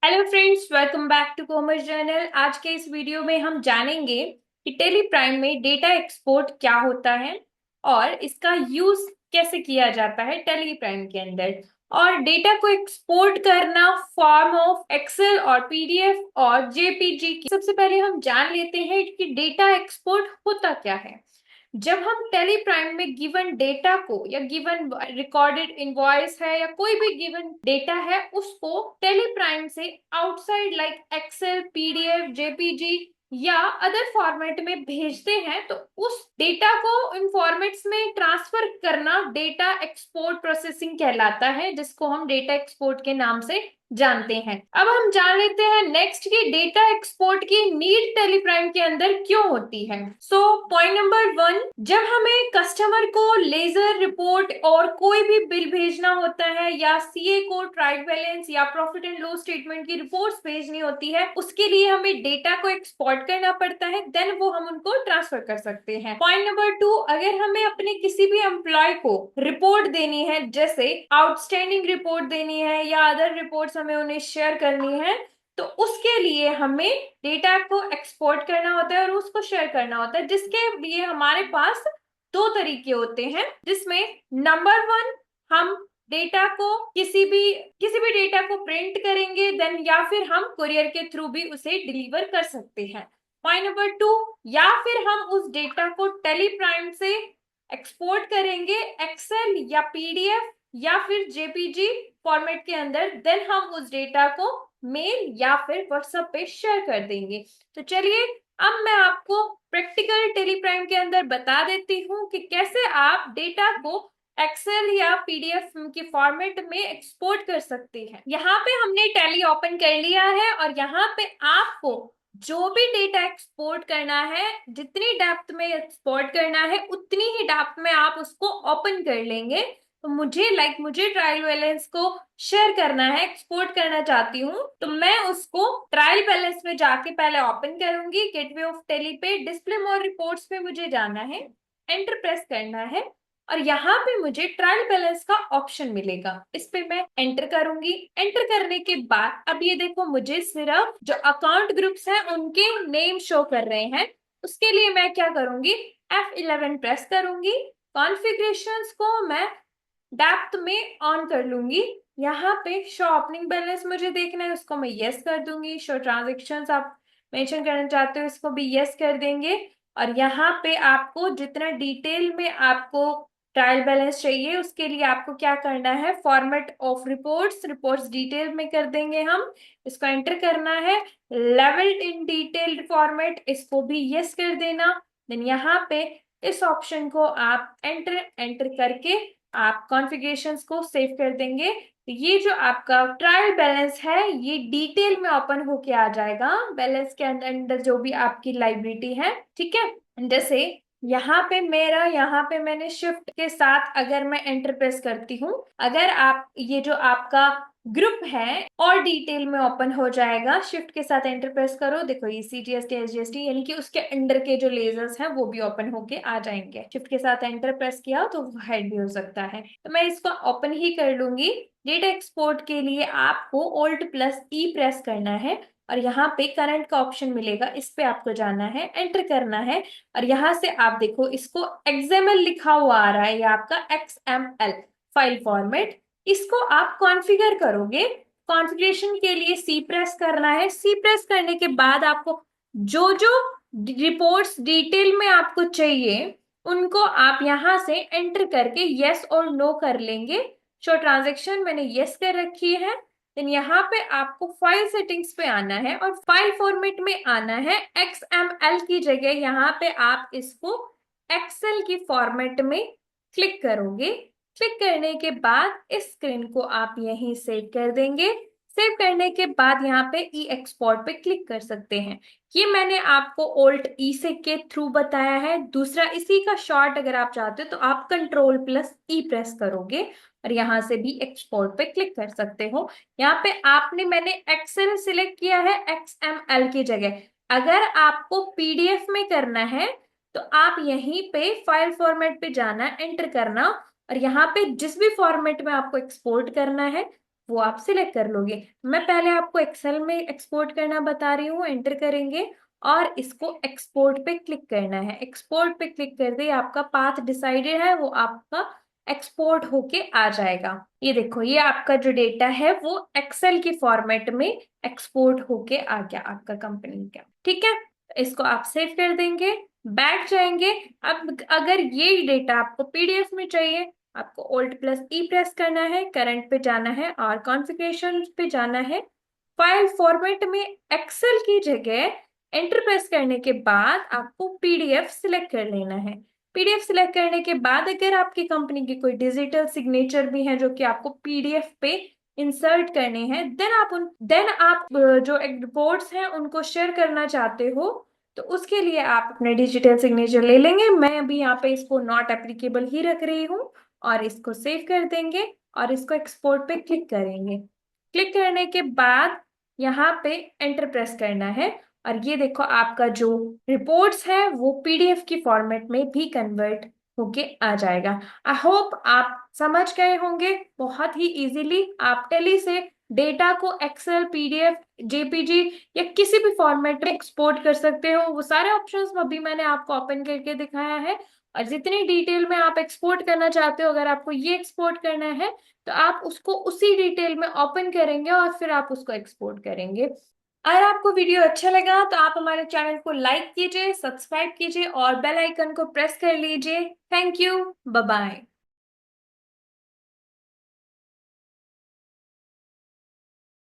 Hello friends, welcome back to commerce journal. आज के इस वीडियो में हम जानेंगे कि टेली प्राइम में डेटा एक्सपोर्ट क्या होता है और इसका यूज कैसे किया जाता है टेली प्राइम के अंदर। और डेटा को एक्सपोर्ट करना फॉर्म ऑफ एक्सेल और पीडीएफ और जेपीजी की। सबसे पहले हम जान लेते हैं कि डेटा एक्सपोर्ट होता क्या है। जब हम टेली प्राइम में गिवन डेटा को या गिवन रिकॉर्डेड इनवॉइस है या कोई भी गिवन डेटा है उसको टेली प्राइम से outside like Excel, PDF, JPG या अदर फॉर्मेट में भेजते हैं तो उस डेटा को इन फॉर्मेट्स में ट्रांसफर करना डेटा एक्सपोर्ट प्रोसेसिंग कहलाता है, जिसको हम डेटा एक्सपोर्ट के नाम से जानते हैं। अब हम जान लेते हैं नेक्स्ट की डेटा एक्सपोर्ट की नीड टेलीप्राइम के अंदर क्यों होती है। सो पॉइंट नंबर 1, जब हमें कस्टमर को लेजर रिपोर्ट और कोई भी बिल भेजना होता है या सीए को ट्रायल बैलेंस या प्रॉफिट एंड लॉस स्टेटमेंट की रिपोर्ट्स भेजनी होती है, उसके लिए हमें डेटा को एक्सपोर्ट करना पड़ता है, देन वो हम उनको ट्रांसफर कर सकते हैं। पॉइंट नंबर 2, अगर हमें अपने किसी भी एम्प्लॉय को रिपोर्ट देनी है, जैसे आउटस्टैंडिंग रिपोर्ट देनी है या अदर रिपोर्ट्स हमें उन्हें शेयर करनी है, तो उसके लिए हमें डेटा को एक्सपोर्ट करना होता है और उसको शेयर करना होता है, जिसके लिए हमारे पास दो तरीके होते हैं। जिसमें नंबर 1, हम डेटा को किसी भी डेटा को प्रिंट करेंगे, देन या फिर हम कुरियर के थ्रू भी उसे डिलीवर कर सकते हैं। पॉइंट नंबर 2, या फिर हम उस डेटा को टेलीप्राइम से एक्सपोर्ट करेंगे एक्सेल या पीडीएफ या फिर जेपीजी फॉर्मेट के अंदर, देन हम उस डेटा को मेल या फिर व्हाट्सएप पे शेयर कर देंगे। तो चलिए अब मैं आपको प्रैक्टिकल टेलीप्राइम के अंदर बता देती हूँ कि कैसे आप डेटा को एक्सेल या पीडीएफ के फॉर्मेट में एक्सपोर्ट कर सकते हैं। यहाँ पे हमने टैली ओपन कर लिया है और यहाँ पे आपको जो भी डेटा एक्सपोर्ट करना है, जितनी डेप्थ में एक्सपोर्ट करना है उतनी ही डेप्थ में आप उसको ओपन कर लेंगे। तो मुझे ट्रायल बैलेंस को शेयर करना है, एक्सपोर्ट करना चाहती हूँ, तो मैं उसको ट्रायल बैलेंस में जाके पहले ओपन करूंगी। गेटवे ऑफ टेली पे डिस्प्ले मोर रिपोर्ट्स पे मुझे जाना है, एंटर प्रेस करना है और यहाँ पे मुझे ट्रायल बैलेंस का ऑप्शन मिलेगा, इस पे मैं एंटर करूंगी। एंटर करने के बाद अब ये देखो, मुझे सिर्फ जो अकाउंट ग्रुप्स हैं उनके नेम शो कर रहे हैं। उसके लिए मैं क्या करूंगी, F11 प्रेस करूंगी। कॉन्फ़िगरेशंस को मैं डेप्थ में ऑन कर लूंगी। यहाँ पे शो ओपनिंग बैलेंस मुझे देखना है, उसको मैं यस कर दूंगी। शो ट्रांजेक्शंस आप मेंशन करना चाहते हो, इसको भी यस कर देंगे। और यहाँ पे आपको जितना डिटेल में आपको ट्रायल बैलेंस चाहिए, उसके लिए आपको क्या करना है, फॉर्मेट ऑफ रिपोर्ट्स डिटेल में कर देंगे हम, इसको एंटर करना है। लेवल इन डिटेल फॉर्मेट, इसको भी यस कर देना। देन यहाँ पे इस ऑप्शन को आप एंटर करके आप कॉन्फ़िगरेशंस को सेव कर देंगे। तो ये जो आपका ट्रायल बैलेंस है ये डिटेल में ओपन होके आ जाएगा बैलेंस के अंदर जो भी आपकी लाइबिलिटी है। ठीक है, जैसे यहाँ पे मैंने शिफ्ट के साथ अगर मैं एंटर प्रेस करती हूँ, अगर आप ये जो आपका ग्रुप है और डिटेल में ओपन हो जाएगा। शिफ्ट के साथ एंटर प्रेस करो, देखो ये सीजीएसटी एसजीएसटी यानी कि उसके अंडर के जो लेजर्स हैं वो भी ओपन होके आ जाएंगे। शिफ्ट के साथ एंटर प्रेस किया तो वो हाइड भी हो सकता है, तो मैं इसको ओपन ही कर लूंगी। डेटा एक्सपोर्ट के लिए आपको Alt+E प्रेस करना है और यहाँ पे करंट का ऑप्शन मिलेगा, इस पे आपको जाना है, एंटर करना है। और यहाँ से आप देखो इसको XML लिखा हुआ आ रहा है, ये आपका XML फाइल फॉर्मेट, इसको आप कॉन्फ़िगर करोगे। कॉन्फ़िगरेशन के लिए सी प्रेस करना है। सी प्रेस करने के बाद आपको जो जो रिपोर्ट्स डिटेल में आपको चाहिए उनको आप यहाँ से एंटर करके यस और नो कर लेंगे। शो ट्रांजेक्शन मैंने यस कर रखी है। देन यहाँ पे आपको फाइल सेटिंग्स पे आना है और फाइल फॉर्मेट में आना है। XML की जगह यहाँ पे आप इसको एक्सेल की फॉर्मेट में क्लिक करोगे। क्लिक करने के बाद इस स्क्रीन को आप यहीं सेव कर देंगे। सेव करने के बाद यहाँ पे ई एक्सपोर्ट पे क्लिक कर सकते हैं। ये मैंने आपको Alt+E से के थ्रू बताया है। दूसरा इसी का शॉर्ट अगर आप चाहते हो तो आप Ctrl+E प्रेस करोगे और यहाँ से भी एक्सपोर्ट पे क्लिक कर सकते हो। यहाँ पे मैंने एक्सेल सिलेक्ट किया है XML की जगह। अगर आपको पीडीएफ में करना है तो आप यहीं पे फाइल फॉर्मेट पे जाना, एंटर करना और यहाँ पे जिस भी फॉर्मेट में आपको एक्सपोर्ट करना है वो आप सिलेक्ट कर लोगे। मैं पहले आपको एक्सेल में एक्सपोर्ट करना बता रही हूँ, एंटर करेंगे और इसको एक्सपोर्ट पे क्लिक करना है। एक्सपोर्ट पे क्लिक करते ही आपका पाथ डिसाइडेड है, वो आपका एक्सपोर्ट होके आ जाएगा। ये देखो, ये आपका जो डेटा है वो एक्सेल की फॉर्मेट में एक्सपोर्ट होके आ गया आपका कंपनी का। ठीक है, इसको आप सेव कर देंगे, बैक जाएंगे। अब अगर ये डेटा आपको पीडीएफ में चाहिए, आपको Alt+E प्रेस करना है, करंट पे जाना है और कॉन्फ़िगरेशन पे जाना है। फाइल फॉर्मेट में एक्सेल की जगह एंटर प्रेस करने के बाद आपको पीडीएफ सिलेक्ट कर लेना है। पीडीएफ सिलेक्ट करने के बाद अगर आपकी कंपनी की कोई डिजिटल सिग्नेचर भी है जो कि आपको पीडीएफ पे इंसर्ट करने हैं, देन आप जो रिपोर्ट्स हैं उनको शेयर करना चाहते हो, तो उसके लिए आप अपने डिजिटल सिग्नेचर ले लेंगे। मैं अभी यहाँ पे इसको नॉट एप्लीकेबल ही रख रही हूँ और इसको सेव कर देंगे और इसको एक्सपोर्ट पे क्लिक करेंगे। क्लिक करने के बाद यहाँ पे एंटर प्रेस करना है और ये देखो आपका जो रिपोर्ट्स है वो पीडीएफ की फॉर्मेट में भी कन्वर्ट होके आ जाएगा। आई होप आप समझ गए होंगे। बहुत ही इजीली आप टेली से डेटा को एक्सेल, पीडीएफ, जेपीजी या किसी भी फॉर्मेट में एक्सपोर्ट कर सकते हो। वो सारे ऑप्शंस अभी मैंने आपको ओपन करके दिखाया है और जितनी डिटेल में आप एक्सपोर्ट करना चाहते हो, अगर आपको ये एक्सपोर्ट करना है तो आप उसको उसी डिटेल में ओपन करेंगे और फिर आप उसको एक्सपोर्ट करेंगे। अगर आपको वीडियो अच्छा लगा तो आप हमारे चैनल को लाइक कीजिए, सब्सक्राइब कीजिए और बेल आइकन को प्रेस कर लीजिए। Thank you, bye bye.